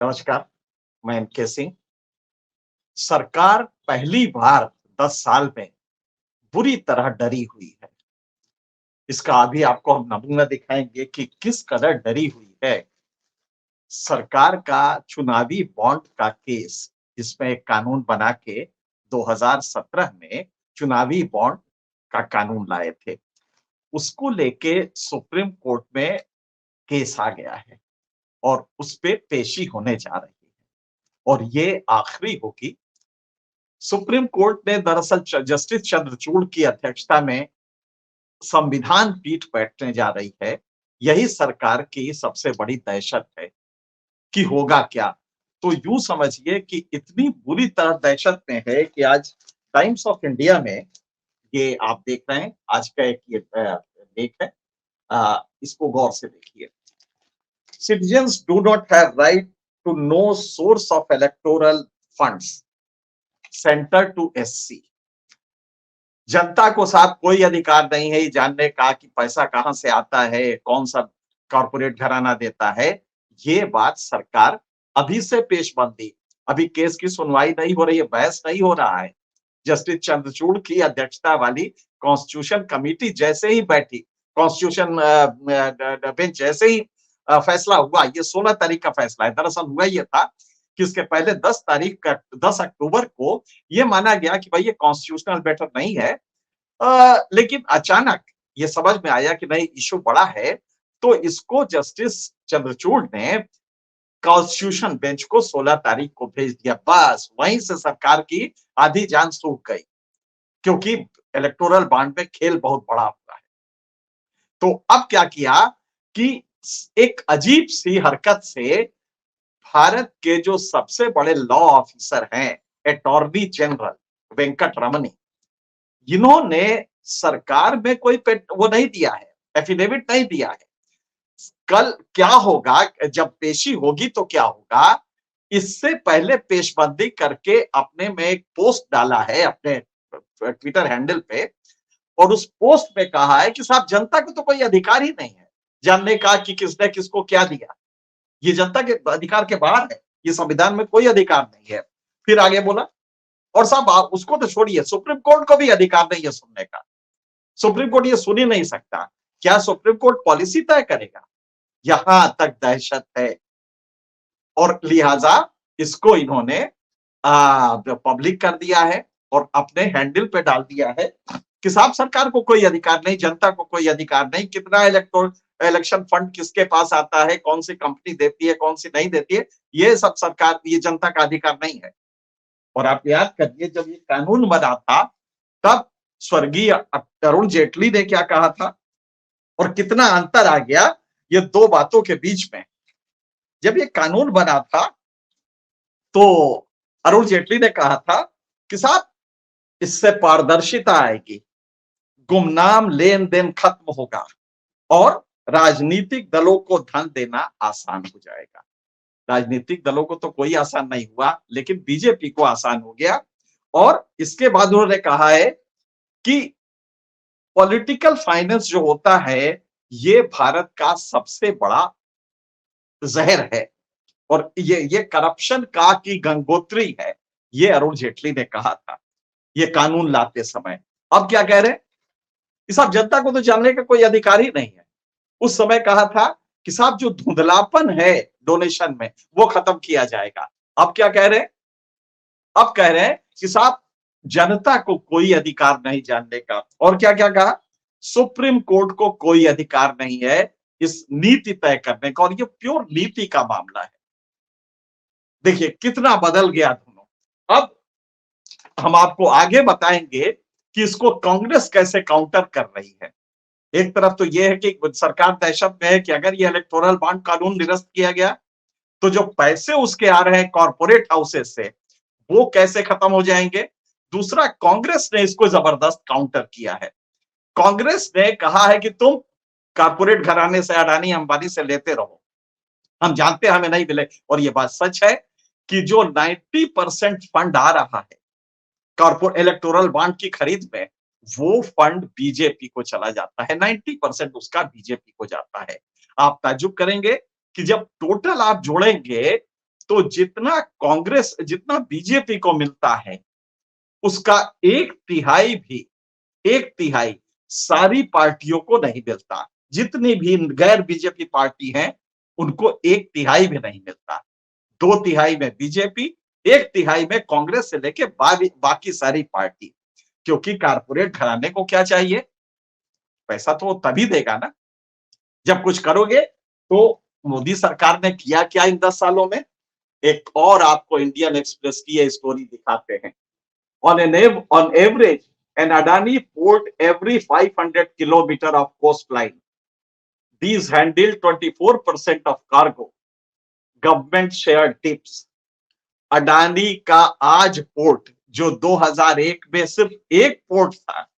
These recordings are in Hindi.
नमस्कार, मैं एनके सिंह। सरकार पहली बार 10 साल में बुरी तरह डरी हुई है। इसका अभी आपको हम नमूना दिखाएँगे कि किस कदर डरी हुई है। सरकार का चुनावी बॉन्ड का केस, जिसमें एक कानून बना के 2017 में चुनावी बॉन्ड का कानून लाए थे। उसको लेके सुप्रीम कोर्ट में केस आ गया है और उसपे पेशी होने जा रही है और ये आखिरी होगी। सुप्रीम कोर्ट ने दरअसल जस्टिस चंद्रचूड़ की अध्यक्षता में संविधान पीठ बैठने जा रही है। यही सरकार की सबसे बड़ी दहशत है कि होगा क्या। तो यूं समझिए कि इतनी बुरी तरह दहशत में है कि आज टाइम्स ऑफ इंडिया में, ये आप देख रहे हैं, आज का एक ये लेख है। इसको गौर से देखिए। Citizens do not have right to know source of electoral funds centre to SC. जनता को साहब कोई अधिकार नहीं है ये जानने का कि पैसा कहां से आता है, कौन सा कॉर्पोरेट घराना देता है। ये बात सरकार अभी से पेशबंदी, अभी केस की सुनवाई नहीं हो रही है, बहस नहीं हो रहा है। जस्टिस चंद्रचूड़ की अध्यक्षता वाली कॉन्स्टिट्यूशन कमेटी जैसे ही बैठी, कॉन्स्टिट्यूशन बेंच जैसे ही फैसला हुआ, ये 16 तारीख का फैसला है। दरअसल हुआ ये था कि इसके पहले 10 तारीख का 10 अक्टूबर को ये माना गया कि भाई ये कॉन्स्टिट्यूशनल मैटर नहीं है। लेकिन अचानक ये समझ में आया कि नहीं, इश्यू बड़ा है, तो इसको जस्टिस चंद्रचूड़ ने कॉन्स्टिट्यूशन बेंच को 16 तारीख को भेज दिया। बस वहीं से सरकार की आधी जान सूख गई, क्योंकि इलेक्टोरल बॉन्ड में खेल बहुत बड़ा हुआ है। तो अब क्या किया कि एक अजीब सी हरकत से भारत के जो सबसे बड़े लॉ ऑफिसर हैं, अटॉर्नी जनरल वेंकट रमनी, इन्होंने सरकार में कोई वो नहीं दिया है, एफिडेविट नहीं दिया है। कल क्या होगा, जब पेशी होगी तो क्या होगा, इससे पहले पेशबंदी करके अपने में एक पोस्ट डाला है अपने ट्विटर हैंडल पे, और उस पोस्ट में कहा है कि साहब जनता को तो कोई अधिकार ही नहीं है जानने का कि किसने किसको क्या दिया। ये जनता के अधिकार के बाहर है, ये संविधान में कोई अधिकार नहीं है। फिर आगे बोला, और साहब आप उसको तो छोड़िए, सुप्रीम कोर्ट को भी अधिकार नहीं है सुनने का। सुप्रीम कोर्ट ये सुन ही नहीं सकता। क्या सुप्रीम कोर्ट पॉलिसी तय करेगा? यहां तक दहशत है और लिहाजा इसको इन्होंने पब्लिक कर दिया है और अपने हैंडल पे डाल दिया है कि साहब सरकार को कोई अधिकार नहीं, जनता को कोई अधिकार नहीं, कितना इलेक्शन फंड किसके पास आता है, कौन सी कंपनी देती है, कौन सी नहीं देती है, ये सब सरकार, ये जनता का अधिकार नहीं है। और आप याद करिए, जब ये कानून बना था तब स्वर्गीय अरुण जेटली ने क्या कहा था और कितना अंतर आ गया ये दो बातों के बीच में। जब ये कानून बना था तो अरुण जेटली ने कहा था कि साहब इससे पारदर्शिता आएगी, गुमनाम लेन देन खत्म होगा और राजनीतिक दलों को धन देना आसान हो जाएगा। राजनीतिक दलों को तो कोई आसान नहीं हुआ, लेकिन बीजेपी को आसान हो गया। और इसके बाद उन्होंने कहा है कि पॉलिटिकल फाइनेंस जो होता है, ये भारत का सबसे बड़ा जहर है और ये करप्शन का की गंगोत्री है। ये अरुण जेटली ने कहा था ये कानून लाते समय। अब क्या कह रहे हैं कि साहब जनता को तो जानने का कोई अधिकार ही नहीं है। उस समय कहा था कि साहब जो धुंधलापन है डोनेशन में वो खत्म किया जाएगा। अब क्या कह रहे हैं? अब कह रहे हैं कि साहब जनता को कोई अधिकार नहीं जानने का। और क्या क्या कहा? सुप्रीम कोर्ट को कोई अधिकार नहीं है इस नीति तय करने का, और ये प्योर नीति का मामला है। देखिए कितना बदल गया दोनों। अब हम आपको आगे बताएंगे कि इसको कांग्रेस कैसे काउंटर कर रही है। एक तरफ तो यह है कि सरकार दहशत में है कि अगर ये इलेक्टोरल बॉन्ड कानून निरस्त किया गया तो जो पैसे उसके आ रहे हैं कॉर्पोरेट हाउसेस से, वो कैसे खत्म हो जाएंगे। दूसरा, कांग्रेस ने इसको जबरदस्त काउंटर किया है। कांग्रेस ने कहा है कि तुम कॉर्पोरेट घराने से, अडानी अंबानी से लेते रहो, हम जानते हैं हमें नहीं मिले। और ये बात सच है कि जो 90% फंड आ रहा है कॉर्पोरेट इलेक्टोरल बॉन्ड की खरीद में, वो फंड बीजेपी को चला जाता है। 90% उसका बीजेपी को जाता है। आप ताज्जुब करेंगे कि जब टोटल आप जोड़ेंगे तो जितना बीजेपी को मिलता है उसका एक तिहाई सारी पार्टियों को नहीं मिलता। जितनी भी गैर बीजेपी पार्टी हैं उनको एक तिहाई भी नहीं मिलता। दो तिहाई में बीजेपी, एक तिहाई में कांग्रेस से लेके बाकी सारी पार्टी। क्योंकि कारपोरेट घराने को क्या चाहिए? पैसा तो वो तभी देगा ना जब कुछ करोगे। तो मोदी सरकार ने किया क्या इन 10 सालों में? एक और आपको इंडियन एक्सप्रेस की ये स्टोरी दिखाते हैं। On average, an Adani port every 500 kilometer of coastline. These handle 24% of cargo. Government share tips. Adani का आज पोर्ट जो 2001 में सिर्फ एक पोर्ट था,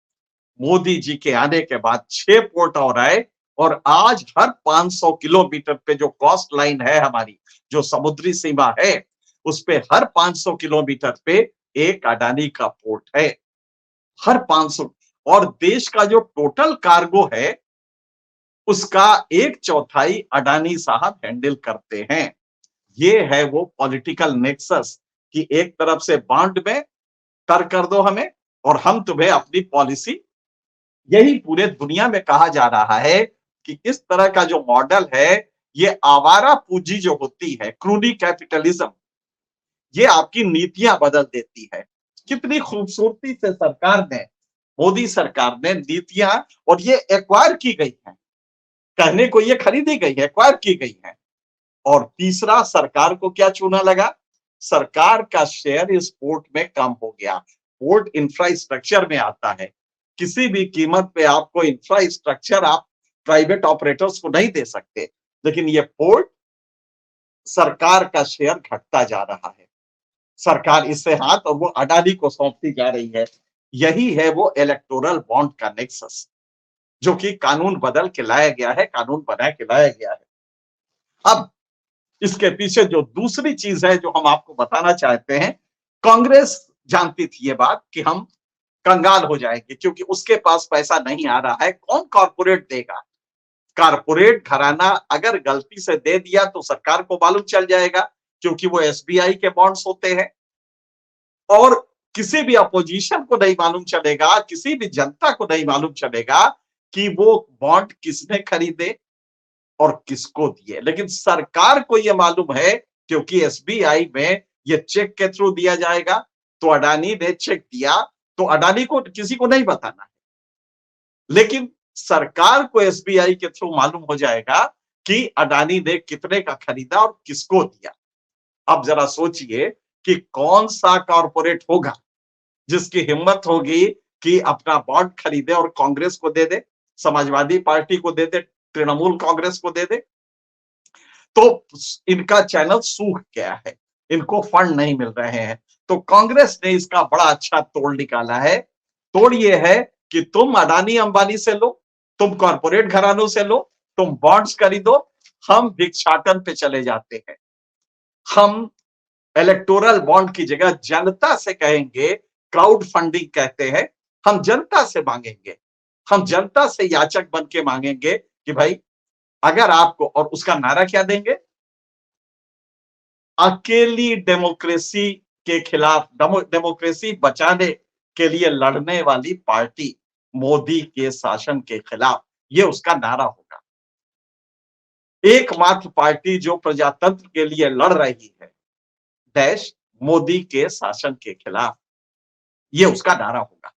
मोदी जी के आने के बाद 6 पोर्ट और आए और आज हर 500 किलोमीटर पे जो कोस्ट लाइन है हमारी, जो समुद्री सीमा है, उस पे हर 500 किलोमीटर पे एक अडानी का पोर्ट है। हर 500। और देश का जो टोटल कार्गो है उसका एक चौथाई अडानी साहब हैंडल करते हैं। ये है वो पॉलिटिकल नेक्सस कि एक तरफ से बॉन्ड में कर दो हमें और हम तुम्हें अपनी पॉलिसी। यही पूरे दुनिया में कहा जा रहा है कि इस तरह का जो मॉडल है, ये आवारा पूंजी जो होती है, क्रूनी कैपिटलिज्म, ये आपकी नीतियां बदल देती है। कितनी खूबसूरती से सरकार ने, मोदी सरकार ने नीतियां, और ये एक्वायर की गई है, कहने को ये खरीदी गई है, एक्वायर की गई है। और तीसरा, सरकार को क्या चूना लगा? सरकार का शेयर इस पोर्ट में कम हो गया। पोर्ट इंफ्रास्ट्रक्चर में आता है, किसी भी कीमत पे आपको इंफ्रास्ट्रक्चर आप प्राइवेट ऑपरेटर्स को नहीं दे सकते, लेकिन ये पोर्ट सरकार का शेयर घटता जा रहा है। सरकार इससे हाथ और वो अडानी को सौंपती जा रही है। यही है वो इलेक्टोरल बॉन्ड का नेक्सस, जो कि कानून बदल के लाया गया है, कानून बना के लाया गया है। अब इसके पीछे जो दूसरी चीज है जो हम आपको बताना चाहते हैं, कांग्रेस जानती थी ये बात कि हम कंगाल हो जाएंगे क्योंकि उसके पास पैसा नहीं आ रहा है। कौन कॉर्पोरेट देगा? कारपोरेट घराना अगर गलती से दे दिया तो सरकार को मालूम चल जाएगा, क्योंकि वो एसबीआई के बॉन्ड्स होते हैं। और किसी भी अपोजिशन को नहीं मालूम चलेगा, किसी भी जनता को नहीं मालूम चलेगा कि वो बॉन्ड किसने खरीदे और किसको दिए। लेकिन सरकार को यह मालूम है क्योंकि एसबीआई में ये चेक के थ्रू दिया जाएगा। तो अडानी ने चेक दिया तो अडानी को किसी को नहीं बताना है, लेकिन सरकार को एसबीआई के थ्रू मालूम हो जाएगा कि अडानी ने कितने का खरीदा और किसको दिया। अब जरा सोचिए कि कौन सा कॉर्पोरेट होगा जिसकी हिम्मत होगी कि अपना बॉन्ड खरीदे और कांग्रेस को दे दे, समाजवादी पार्टी को दे दे, तृणमूल कांग्रेस को दे दे। तो इनका चैनल सूख गया है, इनको फंड नहीं मिल रहे हैं। तो कांग्रेस ने इसका बड़ा अच्छा तोड़ निकाला है। तोड़ ये है कि तुम अडानी अंबानी से लो, तुम कॉर्पोरेट घरानों से लो, तुम बॉन्ड्स खरीदो, हम भिक्षाटन पे चले जाते हैं। हम इलेक्टोरल बॉन्ड की जगह जनता से कहेंगे, क्राउड फंडिंग कहते हैं, हम जनता से मांगेंगे, हम जनता से याचक बन के मांगेंगे कि भाई अगर आपको, और उसका नारा क्या देंगे? अकेली डेमोक्रेसी के खिलाफ, डेमोक्रेसी बचाने के लिए लड़ने वाली पार्टी मोदी के शासन के खिलाफ, ये उसका नारा होगा। एकमात्र पार्टी जो प्रजातंत्र के लिए लड़ रही है, डैश मोदी के शासन के खिलाफ, ये उसका नारा होगा।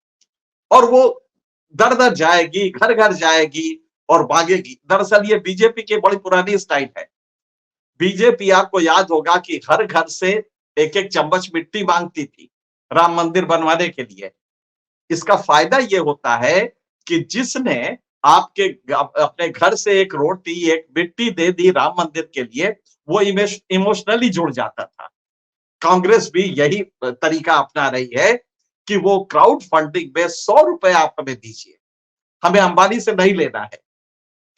और वो दर दर जाएगी, घर घर जाएगी और मांगेगी। दरअसल ये बीजेपी की बड़ी पुरानी स्टाइल है। बीजेपी, आपको याद होगा कि हर घर से एक एक चम्मच मिट्टी मांगती थी राम मंदिर बनवाने के लिए। इसका फायदा ये होता है कि जिसने आपके अपने घर से एक रोटी, एक मिट्टी दे दी राम मंदिर के लिए, वो इमोशनली जुड़ जाता था। कांग्रेस भी यही तरीका अपना रही है कि वो क्राउड फंडिंग में 100 रुपए आप हमें दीजिए, हमें अंबानी से नहीं लेना है,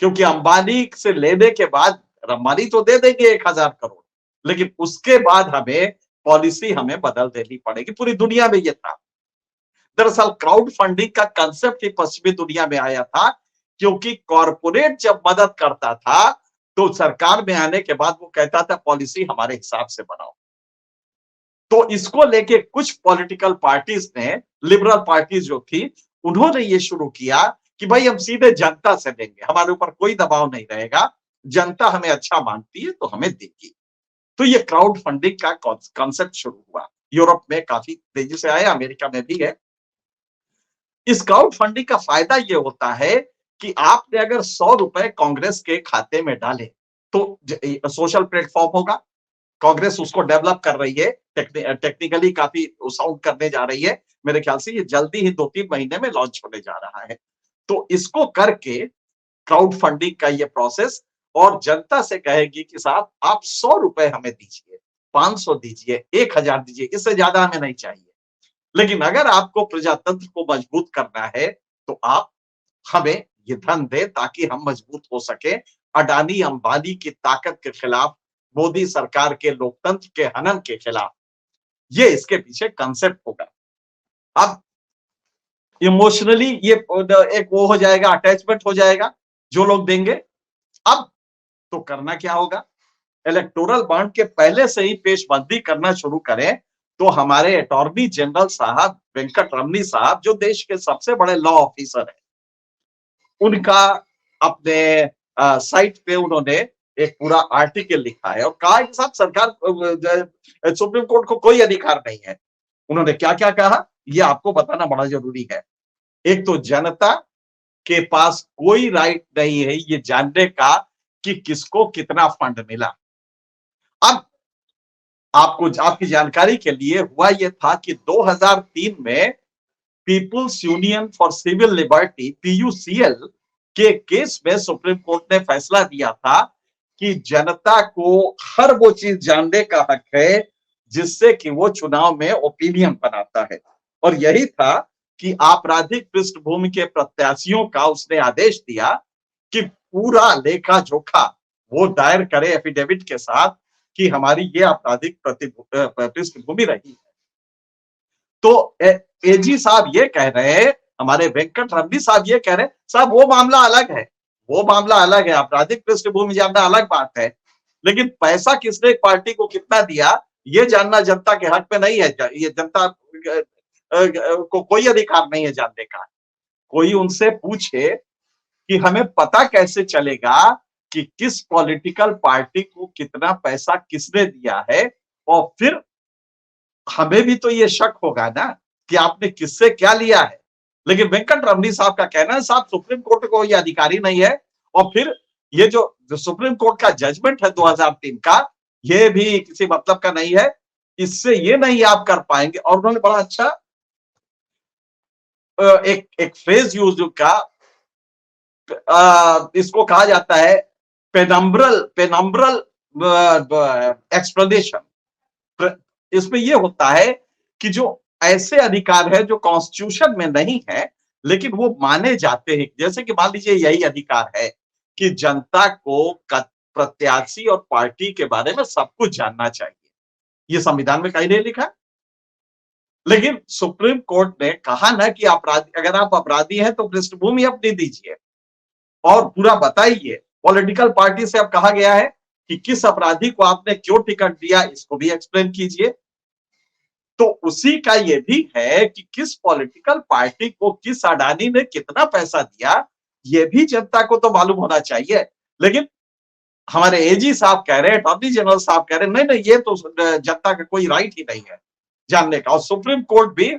क्योंकि अंबानी से लेने के बाद अंबानी तो दे देंगे 1000 करोड़, लेकिन उसके बाद हमें पॉलिसी हमें बदल देनी पड़ेगी। पूरी दुनिया में ये था। दरअसल क्राउड फंडिंग का कंसेप्ट ही पश्चिमी दुनिया में आया था, क्योंकि कॉरपोरेट जब मदद करता था तो सरकार में आने के बाद वो कहता था पॉलिसी हमारे हिसाब से बनाओ। तो इसको लेके कुछ पॉलिटिकल पार्टीज ने, लिबरल पार्टीज जो थी, उन्होंने ये शुरू किया कि भाई हम सीधे जनता से देंगे, हमारे ऊपर कोई दबाव नहीं रहेगा, जनता हमें अच्छा मानती है तो हमें देगी। तो ये क्राउड फंडिंग का कॉन्सेप्ट शुरू हुआ। यूरोप में काफी तेजी से आया, अमेरिका में भी है। इस क्राउड फंडिंग का फायदा ये होता है कि आपने अगर 100 रुपए कांग्रेस के खाते में डाले तो सोशल प्लेटफॉर्म होगा, कांग्रेस उसको डेवलप कर रही है, टेक्निकली काफी साउंड करने जा रही है। मेरे ख्याल से ये जल्दी ही 2-3 महीने में लॉन्च होने जा रहा है। तो इसको करके क्राउड फंडिंग का ये प्रोसेस, और जनता से कहेगी कि साहब आप 100 रुपए हमें दीजिए, 500 दीजिए, 1000 दीजिए, इससे ज्यादा हमें नहीं चाहिए। लेकिन अगर आपको प्रजातंत्र को मजबूत करना है तो आप हमें ये धन दे ताकि हम मजबूत हो सके अडानी अंबानी की ताकत के खिलाफ, मोदी सरकार के लोकतंत्र के हनन के खिलाफ। ये इसके पीछे कंसेप्ट होगा। अब इमोशनली ये एक वो हो जाएगा, अटैचमेंट हो जाएगा जो लोग देंगे। अब तो करना क्या होगा, इलेक्टोरल बॉन्ड के पहले से ही पेशबंदी करना शुरू करें तो हमारे अटॉर्नी जनरल साहब वेंकट रमनी साहब, जो देश के सबसे बड़े लॉ ऑफिसर है, उनका अपने साइट पे उन्होंने एक पूरा आर्टिकल लिखा है और कहा कि साहब सरकार, सुप्रीम कोर्ट को कोई अधिकार नहीं है। उन्होंने क्या क्या कहा ये आपको बताना बड़ा जरूरी है। एक तो जनता के पास कोई राइट नहीं है ये जानने का कि किसको कितना फंड मिला। अब आपको, आपकी जानकारी के लिए, हुआ यह था कि 2003 में People's Union for Civil Liberty, PUCL के केस में सुप्रीम कोर्ट ने फैसला दिया था कि जनता को हर वो चीज जानने का हक है जिससे कि वो चुनाव में ओपिनियन बनाता है। और यही था कि आपराधिक पृष्ठभूमि के प्रत्याशियों का उसने आदेश दिया कि पूरा लेखा जोखा वो दायर करे एफिडेविट के साथ कि हमारी ये आपराधिक पृष्ठभूमि रही है। तो एजी साहब ये कह रहे हैं, हमारे वेंकट रमनी साहब ये कह रहे हैं, साहब वो मामला अलग है, वो मामला अलग है, आपराधिक पृष्ठभूमि जानना अलग बात है, लेकिन पैसा किसने पार्टी को कितना दिया ये जानना जनता के हक में नहीं है। ये जनता को कोई अधिकार नहीं है जानने का। कोई उनसे पूछे कि हमें पता कैसे चलेगा कि किस पॉलिटिकल पार्टी को कितना पैसा किसने दिया है, और फिर हमें भी तो ये शक होगा ना कि आपने किससे क्या लिया है। लेकिन वेंकट रमनी साहब का कहना है साहब सुप्रीम कोर्ट को ये अधिकारी नहीं है, और फिर ये जो सुप्रीम कोर्ट का जजमेंट है 2003 का, ये भी किसी मतलब का नहीं है, इससे ये नहीं आप कर पाएंगे। और उन्होंने बड़ा अच्छा एक फ्रेज यूज का, इसको कहा जाता है पेनम्ब्रल पेनम्ब्रल एक्सप्लेनेशन। इसमें यह होता है कि जो ऐसे अधिकार है जो कॉन्स्टिट्यूशन में नहीं है लेकिन वो माने जाते हैं, जैसे कि मान लीजिए यही अधिकार है कि जनता को प्रत्याशी और पार्टी के बारे में सब कुछ जानना चाहिए। ये संविधान में कहीं नहीं लिखा, लेकिन सुप्रीम कोर्ट ने कहा ना कि अपराधी, अगर आप अपराधी हैं तो पृष्ठभूमि अपनी दीजिए और पूरा बताइए। पॉलिटिकल पार्टी से अब कहा गया है कि किस अपराधी को आपने क्यों टिकट दिया, इसको भी एक्सप्लेन कीजिए। तो उसी का ये भी है कि किस पॉलिटिकल पार्टी को किस अडानी ने कितना पैसा दिया, ये भी जनता को तो मालूम होना चाहिए। लेकिन हमारे एजी साहब कह रहे हैं, अटॉर्नी जनरल साहब कह रहे हैं, नहीं नहीं ये तो जनता का कोई राइट ही नहीं है जानने का, और सुप्रीम कोर्ट भी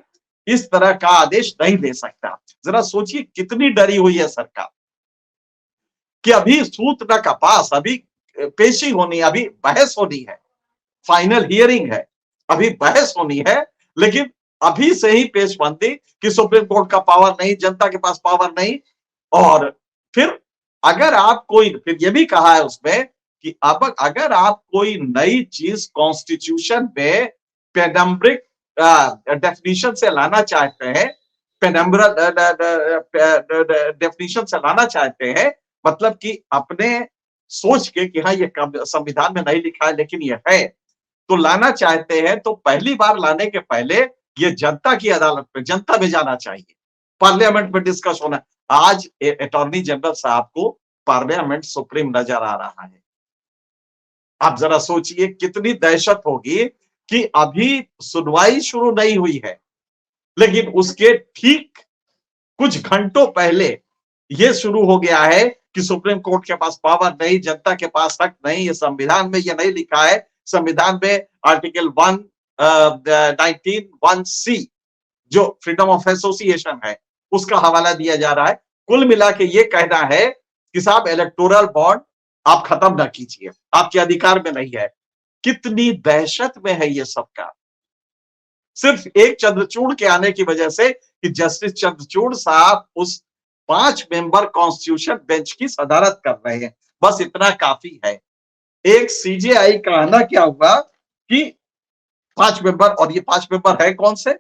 इस तरह का आदेश नहीं दे सकता। जरा सोचिए कितनी डरी हुई है सरकार कि अभी सूत्र का पास, अभी पेशी होनी, अभी बहस होनी है, फाइनल हियरिंग है, अभी बहस होनी है, लेकिन अभी से ही पेशबंदी कि सुप्रीम कोर्ट का पावर नहीं, जनता के पास पावर नहीं। और फिर अगर आप कोई, फिर ये भी कहा है उसमें कि अब अगर आप कोई नई चीज कॉन्स्टिट्यूशन में पेनम्ब्रिक डेफिनेशन से लाना चाहते हैं, पेनम्ब्रल डेफिनेशन से लाना चाहते हैं, मतलब कि अपने सोच के कि हाँ ये संविधान में नहीं लिखा है लेकिन ये है, तो लाना चाहते हैं तो पहली बार लाने के पहले ये जनता की अदालत में, जनता में जाना चाहिए, पार्लियामेंट में डिस्कस होना। आज अटॉर्नी जनरल साहब को पार्लियामेंट सुप्रीम नजर आ रहा है, आप जरा सोचिए कितनी दहशत होगी कि अभी सुनवाई शुरू नहीं हुई है, लेकिन उसके ठीक कुछ घंटों पहले यह शुरू हो गया है कि सुप्रीम कोर्ट के पास पावर नहीं, जनता के पास हक नहीं, ये संविधान में ये नहीं लिखा है। संविधान में आर्टिकल 119(1)(c) जो फ्रीडम ऑफ एसोसिएशन है उसका हवाला दिया जा रहा है। कुल मिला के ये कहना है कि साहब इलेक्टोरल बॉन्ड आप खत्म ना कीजिए, आपके अधिकार में नहीं है। कितनी दहशत में है ये सबका, सिर्फ एक चंद्रचूड़ के आने की वजह से कि जस्टिस चंद्रचूड़ साहब उस 5 मेंबर कॉन्स्टिट्यूशन बेंच की सदारत कर रहे हैं, बस इतना काफी है। एक सीजेआई का आना क्या हुआ कि 5 मेंबर, और ये 5 मेंबर है कौन से?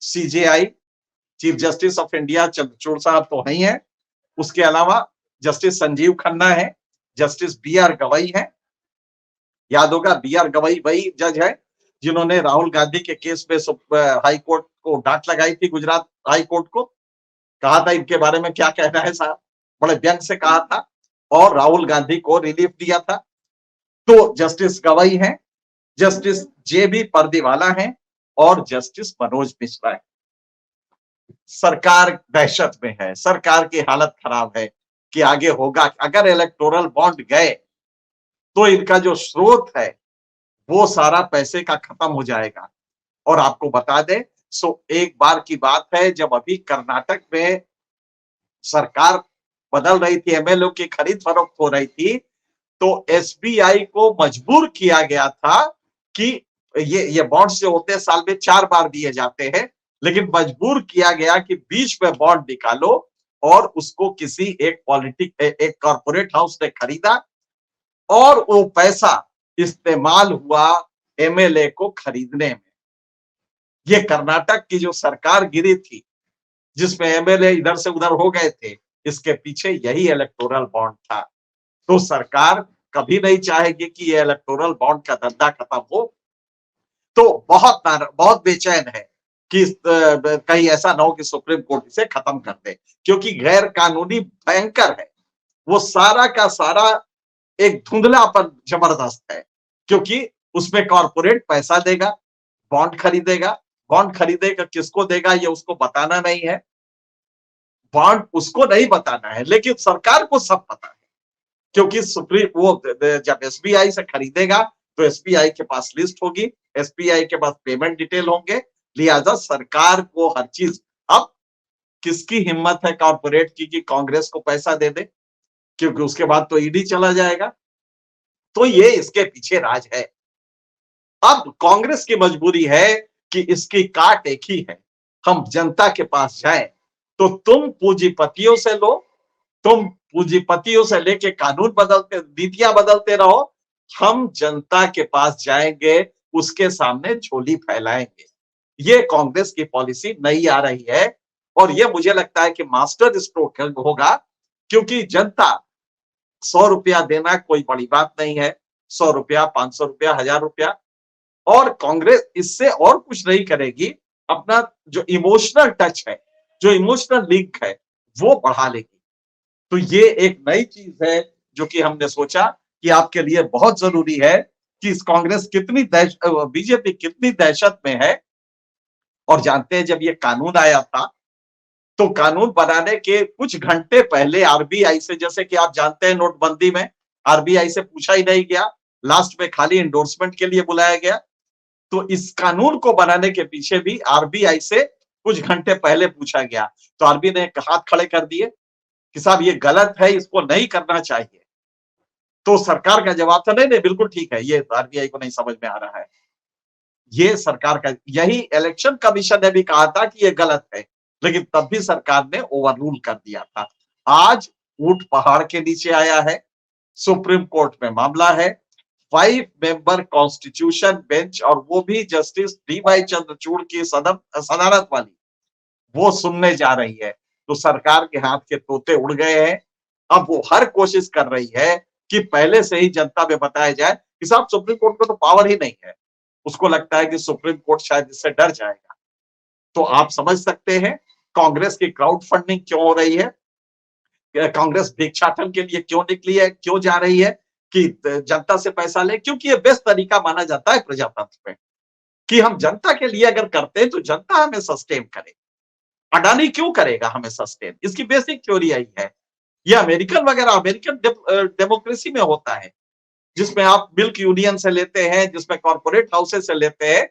CJI, chief justice of India Chandrachud साहब तो नहीं है, उसके अलावा जस्टिस संजीव खन्ना है, जस्टिस बी आर गवई है। याद होगा बी आर गवई वही जज है जिन्होंने राहुल गांधी के केस में हाई कोर्ट को डांट लगाई थी, गुजरात हाई कोर्ट को। कहा था इनके बारे में क्या कहना है साहब, बड़े व्यंग से कहा था और राहुल गांधी को रिलीफ दिया था। तो जस्टिस गवई है, जस्टिस जे बी पर्दीवाला है और जस्टिस मनोज मिश्रा है। सरकार दहशत में है, सरकार की हालत खराब है कि आगे होगा। अगर इलेक्टोरल बॉन्ड गए तो इनका जो स्रोत है वो सारा पैसे का खत्म हो जाएगा। और आपको बता दें, एक बार की बात है जब अभी कर्नाटक में सरकार बदल रही थी, एमएलए की खरीद फरोख्त हो रही थी, तो एसबीआई को मजबूर किया गया था कि ये बॉन्ड जो होते हैं साल में 4 बार दिए जाते हैं, लेकिन मजबूर किया गया कि बीच में बॉन्ड निकालो, और उसको किसी एक कॉर्पोरेट हाउस ने खरीदा और वो पैसा इस्तेमाल हुआ एमएलए को खरीदने में। ये कर्नाटक की जो सरकार गिरी थी जिसमें एमएलए इधर से उधर हो गए थे, इसके पीछे यही इलेक्टोरल बॉन्ड था। तो सरकार कभी नहीं चाहेगी कि ये इलेक्टोरल बॉन्ड का धंधा खत्म हो। तो बहुत बेचैन है कि कहीं ऐसा ना हो कि सुप्रीम कोर्ट इसे खत्म कर दे, क्योंकि गैर कानूनी भयंकर है। वो सारा का सारा एक धुंधलापन जबरदस्त है, क्योंकि उसमें कॉर्पोरेट पैसा देगा, बॉन्ड खरीदेगा। बॉन्ड खरीदेगा, किसको देगा ये उसको बताना नहीं है, बॉन्ड उसको नहीं बताना है, लेकिन सरकार को सब पता है। क्योंकि जब एसबीआई से खरीदेगा तो एसबीआई के पास लिस्ट होगी, एसबीआई के पास पेमेंट डिटेल होंगे, लिहाजा सरकार को हर चीज। अब किसकी हिम्मत है कॉर्पोरेट की कि कांग्रेस को पैसा दे दे, क्योंकि उसके बाद तो ईडी चला जाएगा। तो ये इसके पीछे राज है। अब कांग्रेस की मजबूरी है कि इसकी काट एक ही है, हम जनता के पास जाएं तो तुम पूंजीपतियों से लो, तुम पूंजीपतियों से लेके कानून बदलते, नीतियां बदलते रहो, हम जनता के पास जाएंगे, उसके सामने झोली फैलाएंगे। ये कांग्रेस की पॉलिसी नहीं आ रही है, और ये मुझे लगता है कि मास्टर स्ट्रोक होगा, क्योंकि जनता 100 रुपया देना कोई बड़ी बात नहीं है, 100 रुपया, 500 रुपया, 1000 रुपया, और कांग्रेस इससे और कुछ नहीं करेगी, अपना जो इमोशनल टच है, जो इमोशनल लिंक है, वो बढ़ा लेगी। तो ये एक नई चीज है जो कि हमने सोचा कि आपके लिए बहुत जरूरी है कि इस कांग्रेस बीजेपी कितनी दहशत में है। और जानते हैं जब ये कानून आया था तो कानून बनाने के कुछ घंटे पहले आरबीआई से, जैसे कि आप जानते हैं नोटबंदी में आरबीआई से पूछा ही नहीं गया, लास्ट में खाली एंडोर्समेंट के लिए बुलाया गया। तो इस कानून को बनाने के पीछे भी आरबीआई से कुछ घंटे पहले पूछा गया, तो आरबीआई ने हाथ खड़े कर दिए कि साहब ये गलत है, इसको नहीं करना चाहिए। तो सरकार का जवाब था नहीं नहीं बिल्कुल ठीक है, ये आरबीआई को नहीं समझ में आ रहा है। ये सरकार का, यही इलेक्शन कमीशन ने भी कहा था कि ये गलत है, लेकिन तब भी सरकार ने ओवररूल कर दिया था। आज ऊंट पहाड़ के नीचे आया है, सुप्रीम कोर्ट में मामला है, 5 मेंबर कॉन्स्टिट्यूशन बेंच, और वो भी जस्टिस डी.वाई. चंद्रचूड़ की सदारत वाली, वो सुनने जा रही है। तो सरकार के हाथ के तोते उड़ गए हैं। अब वो हर कोशिश कर रही है कि पहले से ही जनता में बताया जाए कि साहब सुप्रीम कोर्ट में तो पावर ही नहीं है। उसको लगता है कि सुप्रीम कोर्ट शायद इससे डर जाएगा। तो आप समझ सकते हैं कांग्रेस की क्राउड फंडिंग क्यों हो रही है, कांग्रेस भिक्षाटन के लिए क्यों निकली है, क्यों जा रही है, कि जनता से पैसा ले, क्योंकि ये बेस्ट तरीका माना जाता है प्रजातंत्र में कि हम जनता के लिए अगर करते हैं तो जनता हमें सस्टेन करे। अडानी क्यों करेगा हमें सस्टेन? इसकी बेसिक थ्योरी यही है। ये अमेरिकन वगैरह अमेरिकन डेमोक्रेसी में होता है, जिसमें आप मिल्क यूनियन से लेते हैं, जिसमें कॉर्पोरेट हाउसेस से लेते हैं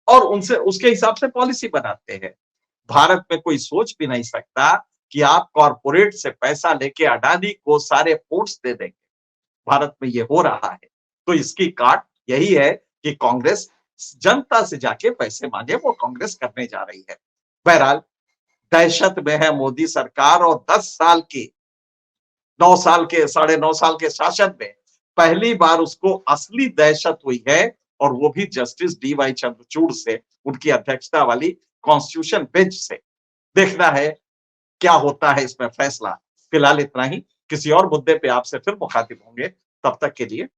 और उनसे उसके हिसाब से पॉलिसी बनाते हैं। भारत में कोई सोच भी नहीं सकता कि आप कॉर्पोरेट से पैसा लेके अडानी को सारे पोर्ट्स दे देंगे। भारत में ये हो रहा है। तो इसकी काट यही है कि कांग्रेस जनता से जाके पैसे मांगे, वो कांग्रेस करने जा रही है। बहरहाल दहशत में है मोदी सरकार और 10 साल की 9 साल के साढ़े 9 साल के शासन में पहली बार उसको असली दहशत हुई है और वो भी जस्टिस डी.वाई. चंद्रचूड़ से, उनकी अध्यक्षता वाली कॉन्स्टिट्यूशन बेंच से। देखना है क्या होता है इसमें फैसला। फिलहाल इतना ही, किसी और मुद्दे पे आपसे फिर मुखातिब होंगे, तब तक के लिए